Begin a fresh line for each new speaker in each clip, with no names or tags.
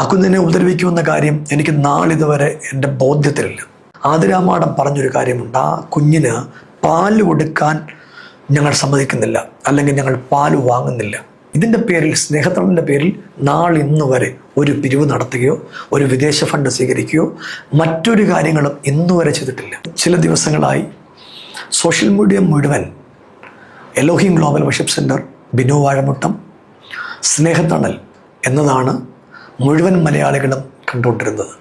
ആ കുഞ്ഞിനെ ഉപദ്രവിക്കുമെന്ന കാര്യം എനിക്ക് നാളിതുവരെ എൻ്റെ ബോധ്യത്തിലില്ല. ആതിരാമാടം പറഞ്ഞൊരു കാര്യമുണ്ട്, ആ കുഞ്ഞിന് പാല് കൊടുക്കാൻ ഞങ്ങൾ സമ്മതിക്കുന്നില്ല, അല്ലെങ്കിൽ ഞങ്ങൾ പാല് വാങ്ങുന്നില്ല. ഇതിൻ്റെ പേരിൽ, സ്നേഹത്തണലിൻ്റെ പേരിൽ നാളിന്ന് വരെ ഒരു പിരിവ് നടത്തുകയോ ഒരു വിദേശ ഫണ്ട് സ്വീകരിക്കുകയോ മറ്റൊരു കാര്യങ്ങളും ഇന്നുവരെ ചെയ്തിട്ടില്ല. ചില ദിവസങ്ങളായി സോഷ്യൽ മീഡിയ മുഴുവൻ Elohim global worship centre, Binu Vazhamuttam, സ്നേഹത്തണൽ എന്നതാണ് മുഴുവൻ മലയാളികളും കണ്ടുകൊണ്ടിരുന്നത്.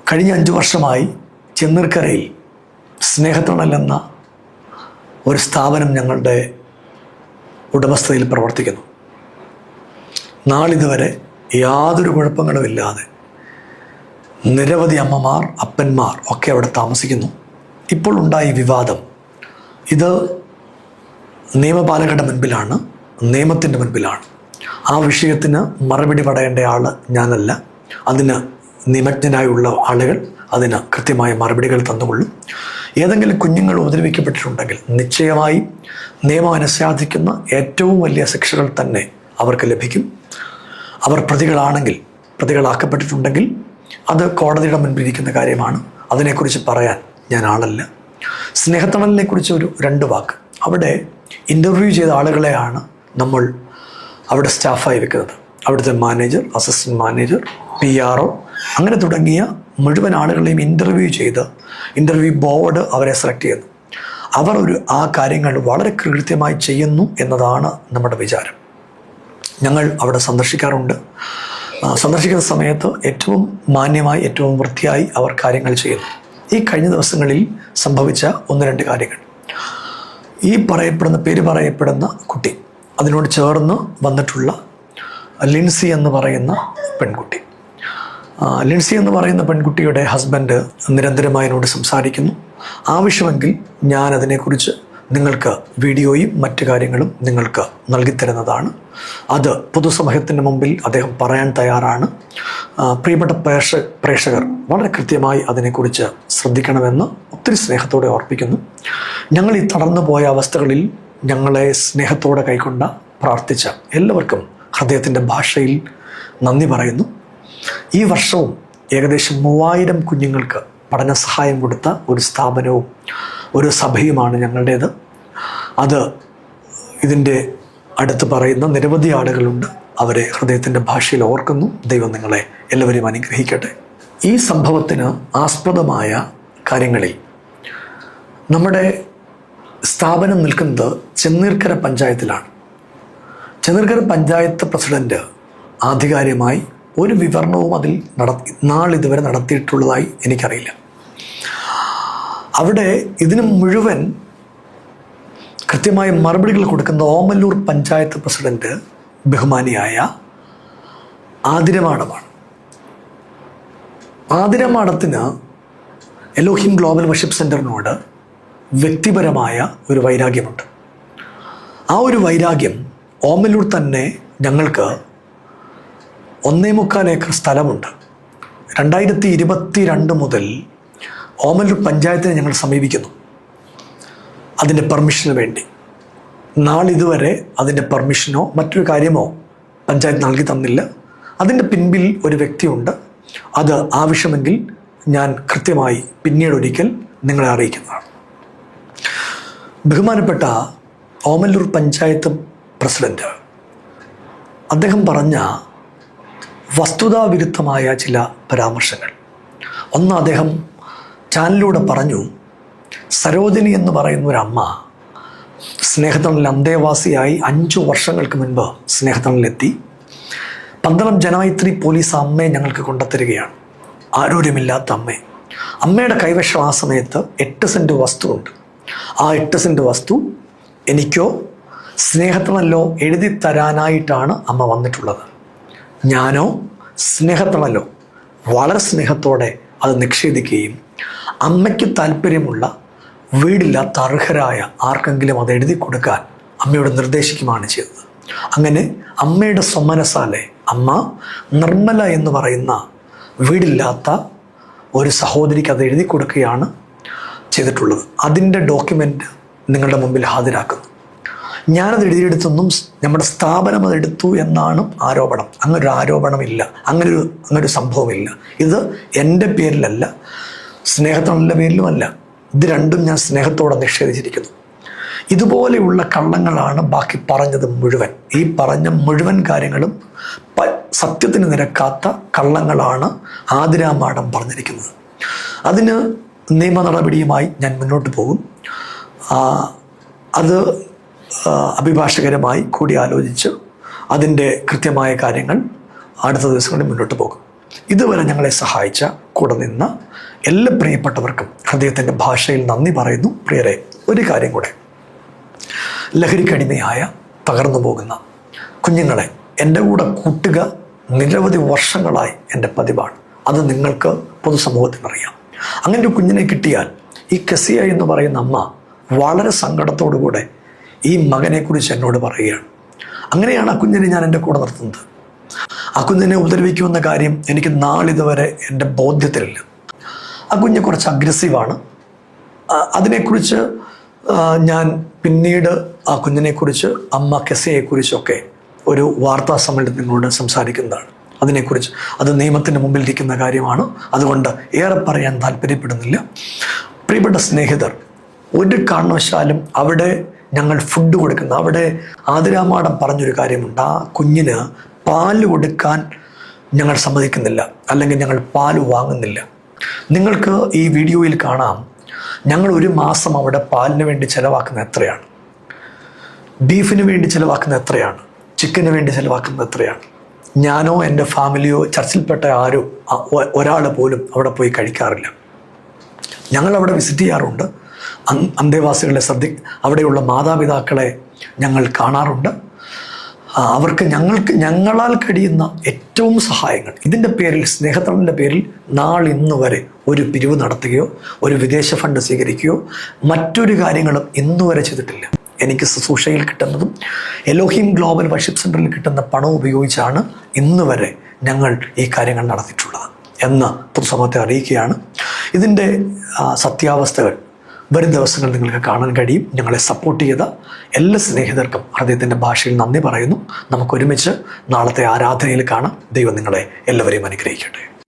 കഴിഞ്ഞ 5 വർഷമായി ചെന്നീർക്കരയിൽ സ്നേഹത്തണൽ എന്ന ഒരു സ്ഥാപനം ഞങ്ങളുടെ ഉടമസ്ഥതയിൽ പ്രവർത്തിക്കുന്നു. നാളിതുവരെ യാതൊരു കുഴപ്പങ്ങളുമില്ലാതെ നിരവധി അമ്മമാർ, അപ്പന്മാർ ഒക്കെ അവിടെ താമസിക്കുന്നു. ഇപ്പോൾ ഉണ്ടായ വിവാദം, ഇത് നിയമപാലകരുടെ മുൻപിലാണ്, നിയമത്തിൻ്റെ മുൻപിലാണ്. ആ വിഷയത്തിന് മറുപടി പറയേണ്ട ആൾ ഞാനല്ല. അതിന് നിമജ്ഞനായുള്ള ആളുകൾ അതിന് കൃത്യമായ മറുപടികൾ തന്നുകൊള്ളും. ഏതെങ്കിലും കുഞ്ഞുങ്ങൾ ഉപദ്രവിക്കപ്പെട്ടിട്ടുണ്ടെങ്കിൽ നിശ്ചയമായും നിയമം അനുശാസിക്കുന്ന ഏറ്റവും വലിയ ശിക്ഷകൾ തന്നെ അവർക്ക് ലഭിക്കും. അവർ പ്രതികളാണെങ്കിൽ, പ്രതികളാക്കപ്പെട്ടിട്ടുണ്ടെങ്കിൽ അത് കോടതിയുടെ മുൻപിലിരിക്കുന്ന കാര്യമാണ്. അതിനെക്കുറിച്ച് പറയാൻ ഞാൻ ആളല്ല. സ്നേഹത്തണലിനെ കുറിച്ച് ഒരു 2 വാക്ക്. അവിടെ ഇൻ്റർവ്യൂ ചെയ്ത ആളുകളെയാണ് നമ്മൾ അവിടെ സ്റ്റാഫായി വെക്കുന്നത്. അവിടുത്തെ മാനേജർ, അസിസ്റ്റൻറ്റ് മാനേജർ, PRO അങ്ങനെ തുടങ്ങിയ മുഴുവൻ ആളുകളെയും ഇൻ്റർവ്യൂ ചെയ്ത് ഇൻ്റർവ്യൂ ബോർഡ് അവരെ സെലക്ട് ചെയ്യുന്നു. അവർ ആ കാര്യങ്ങൾ വളരെ കൃത്യമായി ചെയ്യുന്നു എന്നതാണ് നമ്മുടെ വിചാരം. ഞങ്ങൾ അവിടെ സന്ദർശിക്കാറുണ്ട്. സന്ദർശിക്കുന്ന സമയത്ത് ഏറ്റവും മാന്യമായി, ഏറ്റവും വൃത്തിയായി അവർ കാര്യങ്ങൾ ചെയ്യുന്നു. ഈ കഴിഞ്ഞ ദിവസങ്ങളിൽ സംഭവിച്ച 1-2 കാര്യങ്ങൾ, ഈ പേര് പറയപ്പെടുന്ന കുട്ടി, അതിനോട് ചേർന്ന് വന്നിട്ടുള്ള ലിൻസി എന്ന് പറയുന്ന പെൺകുട്ടി, ലിൻസി എന്ന് പറയുന്ന പെൺകുട്ടിയുടെ ഹസ്ബൻഡ് നിരന്തരമായി എന്നോട് സംസാരിക്കുന്നു. ആവശ്യമെങ്കിൽ ഞാൻ അതിനെക്കുറിച്ച് നിങ്ങൾക്ക് വീഡിയോയും മറ്റു കാര്യങ്ങളും നിങ്ങൾക്ക് നൽകിത്തരുന്നതാണ്. അത് പൊതുസമൂഹത്തിൻ്റെ മുമ്പിൽ അദ്ദേഹം പറയാൻ തയ്യാറാണ്. പ്രിയപ്പെട്ട പ്രേക്ഷകർ വളരെ കൃത്യമായി അതിനെക്കുറിച്ച് ശ്രദ്ധിക്കണമെന്ന് ഒത്തിരി സ്നേഹത്തോടെ ഓർപ്പിക്കുന്നു. ഞങ്ങൾ ഈ തളർന്നു പോയ അവസ്ഥകളിൽ ഞങ്ങളെ സ്നേഹത്തോടെ കൈക്കൊണ്ട, പ്രാർത്ഥിച്ച എല്ലാവർക്കും ഹൃദയത്തിൻ്റെ ഭാഷയിൽ നന്ദി പറയുന്നു. ഈ വർഷവും ഏകദേശം 3000 കുഞ്ഞുങ്ങൾക്ക് പഠന സഹായം കൊടുത്ത ഒരു സ്ഥാപനവും ഒരു സഭയുമാണ് ഞങ്ങളുടേത്. അത് ഇതിൻ്റെ അടുത്ത് പറയുന്ന നിരവധി ആളുകളുണ്ട്. അവരെ ഹൃദയത്തിൻ്റെ ഭാഷയിൽ ഓർക്കുന്നു. ദൈവം നിങ്ങളെ എല്ലാവരെയും അനുഗ്രഹിക്കട്ടെ. ഈ സംഭവത്തിന് ആസ്പദമായ കാര്യങ്ങളിൽ നമ്മുടെ സ്ഥാപനം നിൽക്കുന്നത് ചെന്നീർക്കര പഞ്ചായത്തിലാണ്. ചെന്നീർക്കര പഞ്ചായത്ത് പ്രസിഡന്റ് ആധികാരികമായി ഒരു വിവരണവും അതിൽ നാളിതുവരെ നടത്തിയിട്ടുള്ളതായി എനിക്കറിയില്ല. അവിടെ ഇതിന് മുഴുവൻ കൃത്യമായ മറുപടികൾ കൊടുക്കുന്ന ഓമല്ലൂർ പഞ്ചായത്ത് പ്രസിഡന്റ് ബഹുമാനിയായ ആതിരമാടമാണ്. ആതിരമാടത്തിന് എലോഹിം ഗ്ലോബൽ വർഷിപ്പ് സെൻറ്ററിനോട് വ്യക്തിപരമായ ഒരു വൈരാഗ്യമുണ്ട്. ആ ഒരു വൈരാഗ്യം ഓമല്ലൂർ തന്നെ ഞങ്ങൾക്ക് 1.25 ഏക്കർ സ്ഥലമുണ്ട്. 2022 മുതൽ ഓമല്ലൂർ പഞ്ചായത്തിനെ ഞങ്ങൾ സമീപിക്കുന്നു അതിൻ്റെ പെർമിഷന് വേണ്ടി. നാളിതുവരെ അതിൻ്റെ പെർമിഷനോ മറ്റൊരു കാര്യമോ പഞ്ചായത്ത് നൽകി തന്നില്ല. അതിൻ്റെ പിൻപിൽ ഒരു വ്യക്തിയുണ്ട്. അത് ആവശ്യമെങ്കിൽ ഞാൻ കൃത്യമായി പിന്നീടൊരിക്കൽ നിങ്ങളെ അറിയിക്കുന്നതാണ്. ബഹുമാനപ്പെട്ട ഓമല്ലൂർ പഞ്ചായത്ത് പ്രസിഡന്റ് അദ്ദേഹം പറഞ്ഞ വസ്തുതാവിരുദ്ധമായ ചില പരാമർശങ്ങൾ. ഒന്ന്, അദ്ദേഹം ചാനലിലൂടെ പറഞ്ഞു, സരോജിനി എന്ന് പറയുന്ന ഒരമ്മ സ്നേഹത്തണലിൽ അന്തേവാസിയായി 5 വർഷങ്ങൾക്ക് മുൻപ് സ്നേഹത്തണലിലെത്തി. പന്തളം ജനമൈത്രി പോലീസ് അമ്മയെ ഞങ്ങൾക്ക് കൊണ്ടുത്തരികയാണ്. ആരോഗ്യമില്ലാത്ത അമ്മയുടെ കൈവശം ആ സമയത്ത് 8 സെൻറ്റ് വസ്തുവുണ്ട്. ആ 8 സെൻറ്റ് വസ്തു എനിക്കോ സ്നേഹത്തണലോ എഴുതി തരാനായിട്ടാണ് അമ്മ വന്നിട്ടുള്ളത്. ഞാനോ സ്നേഹത്തണലോ വളരെ സ്നേഹത്തോടെ അത് നിഷേധിക്കുകയും അമ്മയ്ക്ക് താല്പര്യമുള്ള വീടില്ലാത്ത അർഹരായ ആർക്കെങ്കിലും അത് എഴുതി കൊടുക്കാൻ അമ്മയോട് നിർദ്ദേശിക്കുകയാണ് ചെയ്തത്. അങ്ങനെ അമ്മയുടെ സ്വമനസാലെ അമ്മ നിർമ്മല എന്ന് പറയുന്ന വീടില്ലാത്ത ഒരു സഹോദരിക്ക് അത് എഴുതി കൊടുക്കുകയാണ് ചെയ്തിട്ടുള്ളത്. അതിൻ്റെ ഡോക്യുമെൻ്റ് നിങ്ങളുടെ മുമ്പിൽ ഹാജരാക്കുന്നു. ഞാനത് എഴുതിയെടുത്തൊന്നും നമ്മുടെ സ്ഥാപനം അതെടുത്തു എന്നാണ് ആരോപണം. അങ്ങനൊരു ആരോപണമില്ല, അങ്ങനൊരു സംഭവമില്ല. ഇത് എൻ്റെ പേരിലല്ല, സ്നേഹത്തിനുള്ള പേരിലുമല്ല. ഇത് രണ്ടും ഞാൻ സ്നേഹത്തോടെ നിഷേധിച്ചിരിക്കുന്നു. ഇതുപോലെയുള്ള കള്ളങ്ങളാണ് ബാക്കി പറഞ്ഞത് മുഴുവൻ. ഈ പറഞ്ഞ മുഴുവൻ കാര്യങ്ങളും സത്യത്തിന് നിരക്കാത്ത കള്ളങ്ങളാണ് ആതിര മാഡം പറഞ്ഞിരിക്കുന്നത്. അതിന് നിയമ നടപടിയുമായി ഞാൻ മുന്നോട്ട് പോകും. അത് അഭിഭാഷകരുമായി കൂടി ആലോചിച്ച് അതിൻ്റെ കൃത്യമായ കാര്യങ്ങൾ അടുത്ത ദിവസങ്ങളിൽ മുന്നോട്ട് പോകും. ഇതുവരെ ഞങ്ങളെ സഹായിച്ച കൂടെ നിന്ന എല്ലാ പ്രിയപ്പെട്ടവർക്കും ഹൃദയത്തിൻ്റെ ഭാഷയിൽ നന്ദി പറയുന്നു. പ്രിയരെ, ഒരു കാര്യം കൂടെ, ലഹരിക്കടിമയായ തകർന്നു പോകുന്ന കുഞ്ഞുങ്ങളെ എൻ്റെ കൂടെ കൂട്ടുക നിരവധി വർഷങ്ങളായി എൻ്റെ പതിവാണ്. അത് നിങ്ങൾക്ക് പൊതുസമൂഹത്തിനറിയാം. അങ്ങനെ ഒരു കുഞ്ഞിനെ കിട്ടിയാൽ ഈ കസിയ എന്ന് പറയുന്ന അമ്മ വളരെ സങ്കടത്തോടുകൂടെ ഈ മകനെക്കുറിച്ച് എന്നോട് പറയുകയാണ്. അങ്ങനെയാണ് ആ കുഞ്ഞിനെ ഞാൻ എൻ്റെ കൂടെ നിർത്തുന്നത്. ആ കുഞ്ഞിനെ ഉപദ്രവിക്കുമെന്ന കാര്യം എനിക്ക് നാളിതുവരെ എൻ്റെ ബോധ്യത്തിലില്ല. ആ കുഞ്ഞ് കുറച്ച് അഗ്രസീവാണ്. അതിനെക്കുറിച്ച് ഞാൻ പിന്നീട് ആ കുഞ്ഞിനെക്കുറിച്ച്, അമ്മ കെസയെക്കുറിച്ചൊക്കെ ഒരു വാർത്താ സമ്മേളനത്തിൽ നിങ്ങളോട് സംസാരിക്കുന്നതാണ്. അതിനെക്കുറിച്ച് അത് നിയമത്തിൻ്റെ മുമ്പിലിരിക്കുന്ന കാര്യമാണ്. അതുകൊണ്ട് ഏറെ പറയാൻ താല്പര്യപ്പെടുന്നില്ല. പ്രിയപ്പെട്ട സ്നേഹിതർ, ഒരു കാരണവശാലും അവിടെ ഞങ്ങൾ ഫുഡ് കൊടുക്കുന്ന, അവിടെ ആതിര മാഡം പറഞ്ഞൊരു കാര്യമുണ്ട്. ആ കുഞ്ഞിന് പാല് കൊടുക്കാൻ ഞങ്ങൾ സമ്മതിക്കുന്നില്ല, അല്ലെങ്കിൽ ഞങ്ങൾ പാല് വാങ്ങുന്നില്ല. നിങ്ങൾക്ക് ഈ വീഡിയോയിൽ കാണാം, ഞങ്ങൾ ഒരു മാസം അവിടെ പാലിന് വേണ്ടി ചിലവാക്കുന്ന എത്രയാണ്, ബീഫിന് വേണ്ടി ചിലവാക്കുന്ന എത്രയാണ്, ചിക്കന് വേണ്ടി ചിലവാക്കുന്നത് എത്രയാണ്. ഞാനോ എൻ്റെ ഫാമിലിയോ ചർച്ചിൽപ്പെട്ട ആരോ ഒരാൾ പോലും അവിടെ പോയി കഴിക്കാറില്ല. ഞങ്ങളവിടെ വിസിറ്റ് ചെയ്യാറുണ്ട്. അന്തേവാസികളെ അവിടെയുള്ള മാതാപിതാക്കളെ ഞങ്ങൾ കാണാറുണ്ട്. അവർക്ക് ഞങ്ങളാൽ കഴിയുന്ന ഏറ്റവും സഹായങ്ങൾ, ഇതിൻ്റെ പേരിൽ, സ്നേഹത്തിൻ്റെ പേരിൽ നാളിന്ന് വരെ ഒരു പിരിവ് നടത്തുകയോ ഒരു വിദേശ ഫണ്ട് സ്വീകരിക്കുകയോ മറ്റൊരു കാര്യങ്ങളും ഇന്നുവരെ ചെയ്തിട്ടില്ല. എനിക്ക് ശുശ്രൂഷയിൽ കിട്ടുന്നതും എലോഹിം ഗ്ലോബൽ വർഷിപ്പ് സെൻ്ററിൽ കിട്ടുന്ന പണം ഉപയോഗിച്ചാണ് ഇന്ന് വരെ ഞങ്ങൾ ഈ കാര്യങ്ങൾ നടത്തിയിട്ടുള്ളത് എന്ന് പൊതുസമൂഹത്തെ അറിയിക്കുകയാണ്. ഇതിൻ്റെ സത്യാവസ്ഥകൾ വരും ദിവസങ്ങളിൽ നിങ്ങൾക്ക് കാണാൻ കഴിയും. ഞങ്ങളെ സപ്പോർട്ട് ചെയ്ത എല്ലാ സ്നേഹിതർക്കും ഹൃദയത്തിൻ്റെ ഭാഷയിൽ നന്ദി പറയുന്നു. നമുക്കൊരുമിച്ച് നാളത്തെ ആരാധനയിൽ കാണാം. ദൈവം നിങ്ങളെ എല്ലാവരെയും അനുഗ്രഹിക്കട്ടെ.